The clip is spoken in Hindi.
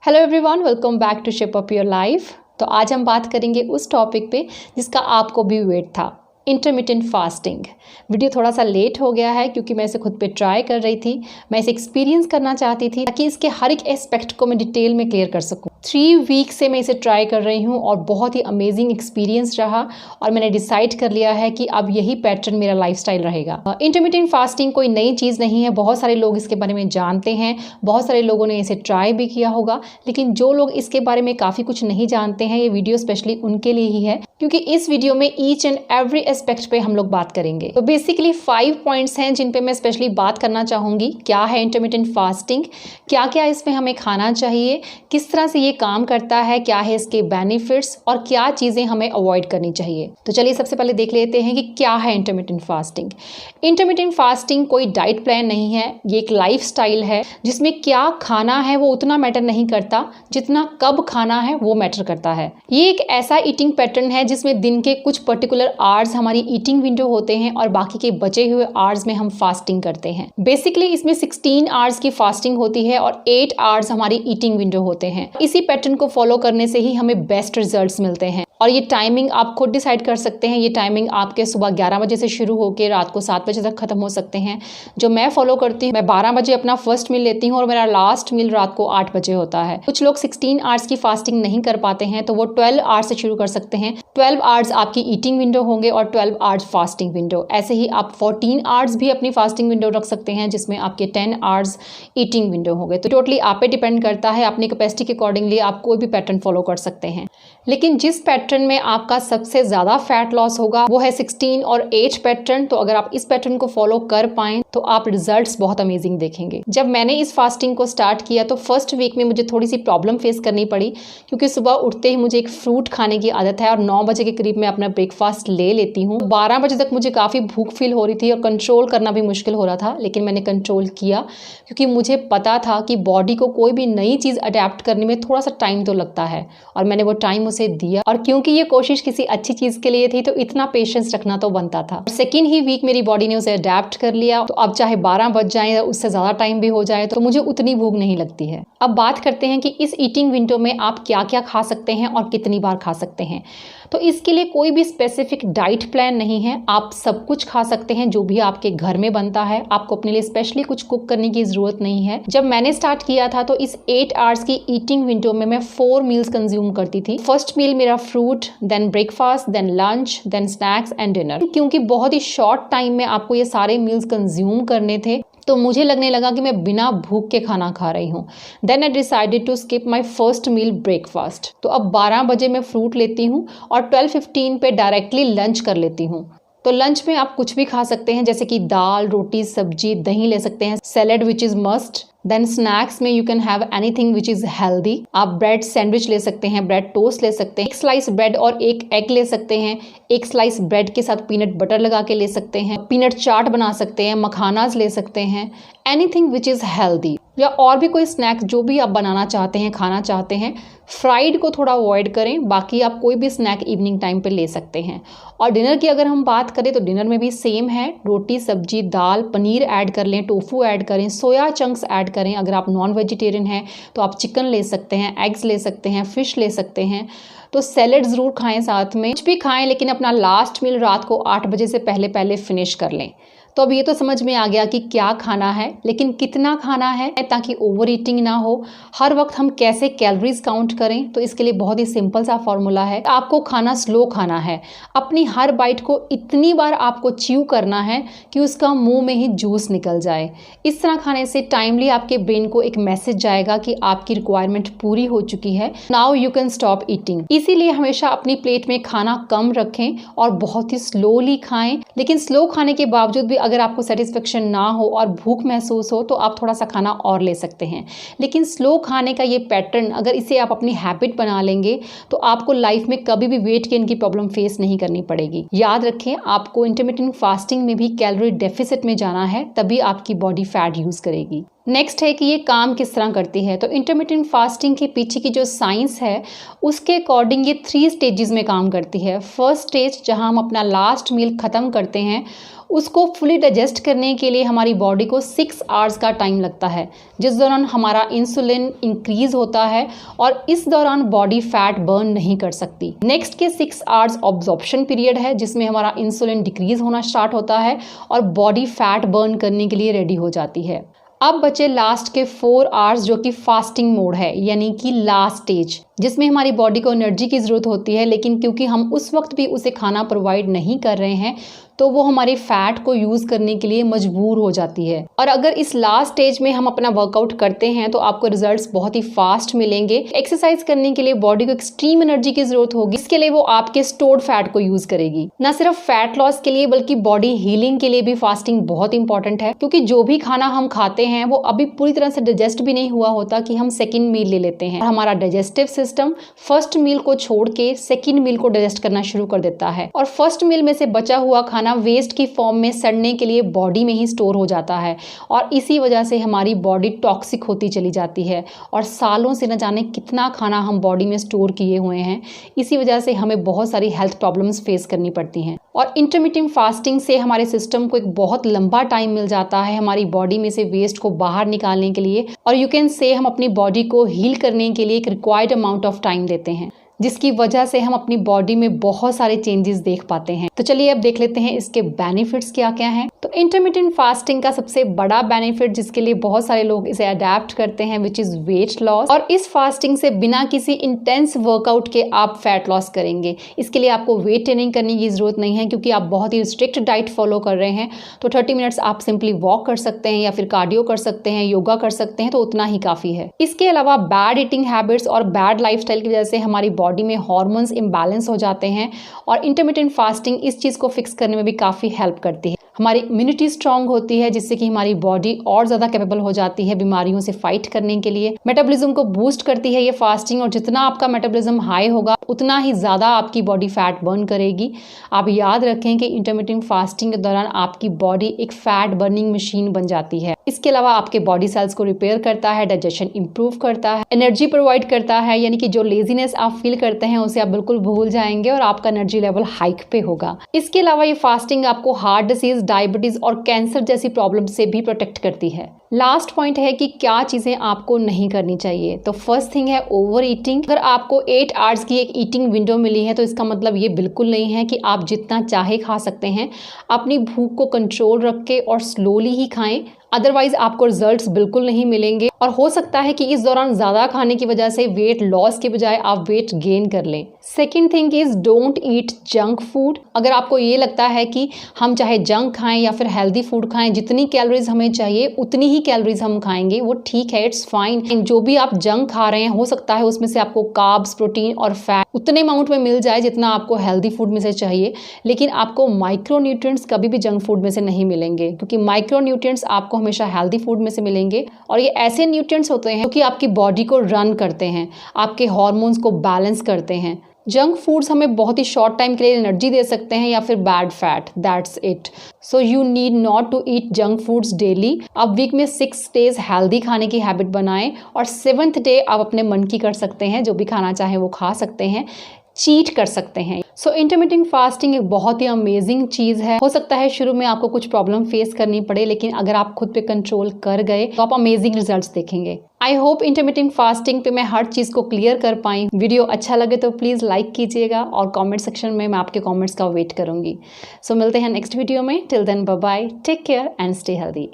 Hello everyone, welcome back to shape up your life. तो आज हम बात करेंगे उस टॉपिक पे जिसका आपको भी वेट था, इंटरमिटेंट फास्टिंग। वीडियो थोड़ा सा लेट हो गया है क्योंकि मैं इसे खुद पे ट्राई कर रही थी। मैं इसे एक्सपीरियंस करना चाहती थी ताकि इसके हर एक एस्पेक्ट को मैं डिटेल में क्लियर कर सकूं। 3 वीक से मैं इसे ट्राई कर रही हूं और बहुत ही अमेजिंग एक्सपीरियंस रहा और मैंने डिसाइड कर लिया है कि अब यही पैटर्न मेरा लाइफस्टाइल रहेगा। इंटरमिटेंट फास्टिंग कोई नई चीज़ नहीं है, बहुत सारे लोग इसके बारे में जानते हैं, बहुत सारे लोगों ने इसे ट्राई भी किया होगा। लेकिन जो लोग इसके बारे में काफ़ी कुछ नहीं जानते हैं, ये वीडियो स्पेशली उनके लिए ही है क्योंकि इस वीडियो में ईच एंड एवरी एस्पेक्ट पे हम लोग बात करेंगे। तो बेसिकली 5 पॉइंट्स हैं जिन पे मैं स्पेशली बात करना चाहूँगी। क्या है इंटरमिटेंट फास्टिंग, क्या क्या इसमें हमें खाना चाहिए, किस तरह से ये काम करता है, क्या है इसके बेनिफिट्स और क्या चीज़ें हमें अवॉइड करनी चाहिए। तो चलिए सबसे पहले देख लेते हैं कि क्या है इंटरमिटेंट फास्टिंग। इंटरमिटेंट फास्टिंग कोई डाइट प्लान नहीं है, ये एक लाइफस्टाइल है जिसमें क्या खाना है वो उतना मैटर नहीं करता जितना कब खाना है वो मैटर करता है। ये एक ऐसा ईटिंग पैटर्न है जिसमें दिन के कुछ पर्टिकुलर आवर्स हमारी ईटिंग विंडो होते हैं और बाकी के बचे हुए आवर्स में हम फास्टिंग करते हैं। बेसिकली इसमें 16 आवर्स की फास्टिंग होती है और 8 आवर्स हमारी ईटिंग विंडो होते हैं। इसी पैटर्न को फॉलो करने से ही हमें बेस्ट रिजल्ट्स मिलते हैं और ये टाइमिंग आप खुद डिसाइड कर सकते हैं। ये टाइमिंग आपके सुबह 11 बजे से शुरू होकर रात को 7 बजे तक खत्म हो सकते हैं। जो मैं फॉलो करती हूँ, मैं 12 बजे अपना फर्स्ट मील लेती हूँ और मेरा लास्ट मील रात को 8 बजे होता है। कुछ लोग 16 आवर्स की फास्टिंग नहीं कर पाते हैं तो वो 12 आवर्स से शुरू कर सकते हैं। 12 आवर्स आपकी ईटिंग विंडो होंगे और 12 आवर्स फास्टिंग विंडो। ऐसे ही आप 14 आवर्स भी अपनी फास्टिंग विंडो रख सकते हैं जिसमें आपके 10 आवर्स ईटिंग विंडो होंगे। तो टोटली आप पे डिपेंड करता है, अपनी कैपेसिटी के अकॉर्डिंगली आप कोई भी पैटर्न फॉलो कर सकते हैं। लेकिन जिस पैटर्न में आपका सबसे ज़्यादा फैट लॉस होगा वो है 16 और 8 पैटर्न। तो अगर आप इस पैटर्न को फॉलो कर पाएं तो आप रिजल्ट्स बहुत अमेजिंग देखेंगे। जब मैंने इस फास्टिंग को स्टार्ट किया तो फर्स्ट वीक में मुझे थोड़ी सी प्रॉब्लम फेस करनी पड़ी क्योंकि सुबह उठते ही मुझे एक फ्रूट खाने की आदत है और 9 बजे के करीब मैं अपना ब्रेकफास्ट ले लेती हूँ। 12 बजे तक मुझे काफ़ी भूख फील हो रही थी और कंट्रोल करना भी मुश्किल हो रहा था, लेकिन मैंने कंट्रोल किया क्योंकि मुझे पता था कि बॉडी को कोई भी नई चीज़ अडेप्ट करने में थोड़ा सा टाइम तो लगता है और मैंने वो टाइम उसे दिया। और क्योंकि ये कोशिश किसी अच्छी चीज़ के लिए थी तो इतना पेशेंस रखना तो बनता था। सेकेंड ही वीक मेरी बॉडी ने उसे अडेप्ट कर लिया, तो अब चाहे 12 बज जाए या उससे ज़्यादा टाइम भी हो जाए तो मुझे उतनी भूख नहीं लगती है। अब बात करते हैं कि इस ईटिंग विंडो में आप क्या क्या खा सकते हैं और कितनी बार खा सकते हैं। तो इसके लिए कोई भी स्पेसिफिक डाइट प्लान नहीं है, आप सब कुछ खा सकते हैं जो भी आपके घर में बनता है। आपको अपने लिए स्पेशली कुछ कुक करने की ज़रूरत नहीं है। जब मैंने स्टार्ट किया था तो इस 8 आवर्स की ईटिंग विंडो में मैं 4 मील्स कंज्यूम करती थी। फर्स्ट मील मेरा fruit, then breakfast, then lunch, then snacks and dinner. क्योंकि बहुत ही शॉर्ट टाइम में आपको ये सारे मील्स कंज्यूम करने थे तो मुझे लगने लगा कि मैं बिना भूख के खाना खा रही हूँ। Then I decided to skip my first meal breakfast. तो अब 12 बजे मैं फ्रूट लेती हूँ और 12:15 पे डायरेक्टली लंच कर लेती हूँ। तो लंच में आप कुछ भी खा सकते हैं जैसे कि दाल, रोटी, सब्जी, दही ले सकते हैं, salad which is must. Then snacks में you can have anything which is healthy. आप ब्रेड सैंडविच ले सकते हैं, ब्रेड टोस्ट ले सकते हैं, 1 स्लाइस ब्रेड और 1 एग ले सकते हैं, 1 स्लाइस ब्रेड के साथ पीनट बटर लगा के ले सकते हैं, पीनट चाट बना सकते हैं, मखानाज ले सकते हैं, एनीथिंग विच इज़ हेल्दी। या और भी कोई स्नैक जो भी आप बनाना चाहते हैं, खाना चाहते हैं। फ्राइड को थोड़ा अवॉइड करें, बाकी आप कोई भी स्नैक इवनिंग टाइम पे ले सकते हैं। और डिनर की अगर हम बात करें तो डिनर में भी सेम है, रोटी, सब्जी, दाल, पनीर ऐड कर लें, टोफू ऐड करें, सोया चंक्स ऐड करें। अगर आप नॉन वेजिटेरियन हैं तो आप चिकन ले सकते हैं, एग्स ले सकते हैं, फिश ले सकते हैं। तो सैलेड ज़रूर खाएं, साथ में कुछ भी खाएं लेकिन अपना लास्ट मील रात को 8 बजे से पहले पहले फिनिश कर लें। तो अब ये तो समझ में आ गया कि क्या खाना है, लेकिन कितना खाना है ताकि ओवर ईटिंग ना हो। हर वक्त हम कैसे कैलोरीज काउंट करें, तो इसके लिए बहुत ही सिंपल सा फॉर्मूला है। आपको खाना स्लो खाना है। अपनी हर बाइट को इतनी बार आपको च्यू करना है कि उसका मुंह में ही जूस निकल जाए। इस तरह खाने से टाइमली आपके ब्रेन को एक मैसेज जाएगा कि आपकी रिक्वायरमेंट पूरी हो चुकी है, now you can stop eating. इसीलिए हमेशा अपनी प्लेट में खाना कम रखें और बहुत ही स्लोली खाएं। लेकिन स्लो खाने के बावजूद भी अगर आपको सेटिस्फेक्शन ना हो और भूख महसूस हो तो आप थोड़ा सा खाना और ले सकते हैं। लेकिन स्लो खाने का ये पैटर्न अगर इसे आप अपनी हैबिट बना लेंगे तो आपको लाइफ में कभी भी वेट गेन की प्रॉब्लम फेस नहीं करनी पड़ेगी। याद रखें, आपको इंटरमिटेंट फास्टिंग में भी कैलोरी डेफिसिट में जाना है, तभी आपकी बॉडी फैट यूज करेगी। नेक्स्ट है कि ये काम किस तरह करती है। तो इंटरमिटेंट फास्टिंग के पीछे की जो साइंस है उसके अकॉर्डिंग ये 3 स्टेजेस में काम करती है। फर्स्ट स्टेज जहां हम अपना लास्ट मील ख़त्म करते हैं, उसको फुली डाइजेस्ट करने के लिए हमारी बॉडी को 6 आवर्स का टाइम लगता है, जिस दौरान हमारा इंसुलिन इंक्रीज होता है और इस दौरान बॉडी फैट बर्न नहीं कर सकती। नेक्स्ट के 6 आवर्स ऑब्जॉर्प्शन पीरियड है, जिसमें हमारा इंसुलिन डिक्रीज होना स्टार्ट होता है और बॉडी फैट बर्न करने के लिए रेडी हो जाती है। अब बचे लास्ट के 4 आवर्स जो कि फास्टिंग मोड है, यानी कि लास्ट स्टेज, जिसमें हमारी बॉडी को एनर्जी की ज़रूरत होती है, लेकिन क्योंकि हम उस वक्त भी उसे खाना प्रोवाइड नहीं कर रहे हैं तो वो हमारे फैट को यूज़ करने के लिए मजबूर हो जाती है। और अगर इस लास्ट स्टेज में हम अपना वर्कआउट करते हैं तो आपको रिजल्ट्स बहुत ही फास्ट मिलेंगे। एक्सरसाइज करने के लिए बॉडी को एक्सट्रीम एनर्जी की ज़रूरत होगी, इसके लिए वो आपके स्टोर्ड फैट को यूज़ करेगी। ना सिर्फ फैट लॉस के लिए बल्कि बॉडी हीलिंग के लिए भी फास्टिंग बहुत इंपॉर्टेंट है, क्योंकि जो भी खाना हम खाते हैं वो अभी पूरी तरह से डाइजेस्ट भी नहीं हुआ होता कि हम सेकेंड मील ले लेते हैं। हमारा डाइजेस्टिव सिस्टम फर्स्ट मील को छोड़ के सेकेंड मील को डाइजेस्ट करना शुरू कर देता है और फर्स्ट मील में से बचा हुआ खाना वेस्ट की फॉर्म में सड़ने के लिए बॉडी में ही स्टोर हो जाता है और इसी वजह से हमारी बॉडी टॉक्सिक होती चली जाती है और सालों से न जाने कितना खाना हम बॉडी में स्टोर किए हुए हैं। इसी वजह से हमें बहुत सारी हेल्थ प्रॉब्लम्स फेस करनी पड़ती हैं। और इंटरमिटेंट फास्टिंग से हमारे सिस्टम को एक बहुत लंबा टाइम मिल जाता है हमारी बॉडी में से वेस्ट को बाहर निकालने के लिए, और यू कैन से हम अपनी बॉडी को हील करने के लिए एक रिक्वायर्ड अमाउंट ऑफ टाइम देते हैं, जिसकी वजह से हम अपनी बॉडी में बहुत सारे चेंजेस देख पाते हैं। तो चलिए अब देख लेते हैं इसके बेनिफिट्स क्या क्या हैं। तो इंटरमिटेंट फास्टिंग का सबसे बड़ा बेनिफिट जिसके लिए बहुत सारे लोग इसे अडेप्ट करते हैं विच इज वेट लॉस। और इस फास्टिंग से बिना किसी इंटेंस वर्कआउट के आप फैट लॉस करेंगे। इसके लिए आपको वेट ट्रेनिंग करने की जरूरत नहीं है, क्योंकि आप बहुत ही स्ट्रिक्ट डाइट फॉलो कर रहे हैं। तो 30 मिनट्स आप सिंपली वॉक कर सकते हैं या फिर कार्डियो कर सकते हैं, योगा कर सकते हैं, तो उतना ही काफी है। इसके अलावा बैड ईटिंग हैबिट्स और बैड लाइफस्टाइल की वजह से हमारी बॉडी में हार्मोन्स इम्बैलेंस हो जाते हैं और इंटरमिटेंट फास्टिंग इस चीज को फिक्स करने में भी काफी हेल्प करती है। हमारी इम्यूनिटी स्ट्रांग होती है, जिससे कि हमारी बॉडी और ज़्यादा कैपेबल हो जाती है बीमारियों से फाइट करने के लिए। मेटाबॉलिज्म को बूस्ट करती है ये फास्टिंग, और जितना आपका मेटाबॉलिज्म हाई होगा उतना ही ज़्यादा आपकी बॉडी फैट बर्न करेगी। आप याद रखें कि इंटरमिटेंट फास्टिंग के दौरान आपकी बॉडी एक फैट बर्निंग मशीन बन जाती है। इसके अलावा आपके बॉडी सेल्स को रिपेयर करता है, डाइजेशन इंप्रूव करता है, एनर्जी प्रोवाइड करता है, यानी कि जो लेजीनेस आप फील करते हैं उसे आप बिल्कुल भूल जाएंगे और आपका एनर्जी लेवल हाइक पे होगा। इसके अलावा ये फास्टिंग आपको हार्ट डिसीज, डायबिटीज और कैंसर जैसी प्रॉब्लम से भी प्रोटेक्ट करती है। लास्ट पॉइंट है कि क्या चीजें आपको नहीं करनी चाहिए। तो फर्स्ट थिंग है ओवर ईटिंग। अगर आपको 8 आवर्स की एक ईटिंग विंडो मिली है तो इसका मतलब ये बिल्कुल नहीं है कि आप जितना चाहे खा सकते हैं। अपनी भूख को कंट्रोल रख के और स्लोली ही खाएं, अदरवाइज आपको रिजल्ट्स बिल्कुल नहीं मिलेंगे और हो सकता है कि इस दौरान ज़्यादा खाने की वजह से वेट लॉस के बजाय आप वेट गेन कर लें। Second thing is don't eat junk food. अगर आपको ये लगता है कि हम चाहे जंक खाएं या फिर हेल्दी फूड खाएं, जितनी कैलोरीज हमें चाहिए उतनी ही कैलोरीज हम खाएंगे, वो ठीक है, इट्स फाइन। जो भी आप जंक खा रहे हैं हो सकता है उसमें से आपको कार्ब्स, प्रोटीन और फैट उतने अमाउंट में मिल जाए जितना आपको हेल्दी फूड में से चाहिए, लेकिन आपको माइक्रो न्यूट्रिएंट्स कभी भी जंक फूड में से नहीं मिलेंगे, क्योंकि माइक्रो न्यूट्रिएंट्स आपको हमेशा हेल्दी फूड में से मिलेंगे और ये ऐसे न्यूट्रिएंट्स होते हैं जो कि आपकी बॉडी को रन करते हैं, आपके हार्मोन्स को बैलेंस करते हैं। जंक फूड्स हमें बहुत ही शॉर्ट टाइम के लिए एनर्जी दे सकते हैं या फिर bad fat, that's it. So you need not to eat junk foods daily. आप वीक में 6 डेज हेल्दी खाने की हैबिट बनाएं और 7th डे आप अपने मन की कर सकते हैं, जो भी खाना चाहे वो खा सकते हैं, चीट कर सकते हैं। सो इंटरमिटेंट फास्टिंग एक बहुत ही अमेजिंग चीज़ है। हो सकता है शुरू में आपको कुछ प्रॉब्लम फेस करनी पड़े, लेकिन अगर आप खुद पे कंट्रोल कर गए तो आप अमेजिंग रिजल्ट्स देखेंगे। आई होप इंटरमिटेंट फास्टिंग पे मैं हर चीज़ को क्लियर कर पाई। वीडियो अच्छा लगे तो प्लीज़ लाइक कीजिएगा और कमेंट सेक्शन में मैं आपके कमेंट्स का वेट करूंगी। सो मिलते हैं नेक्स्ट वीडियो में। Till then bye bye, take care and stay healthy.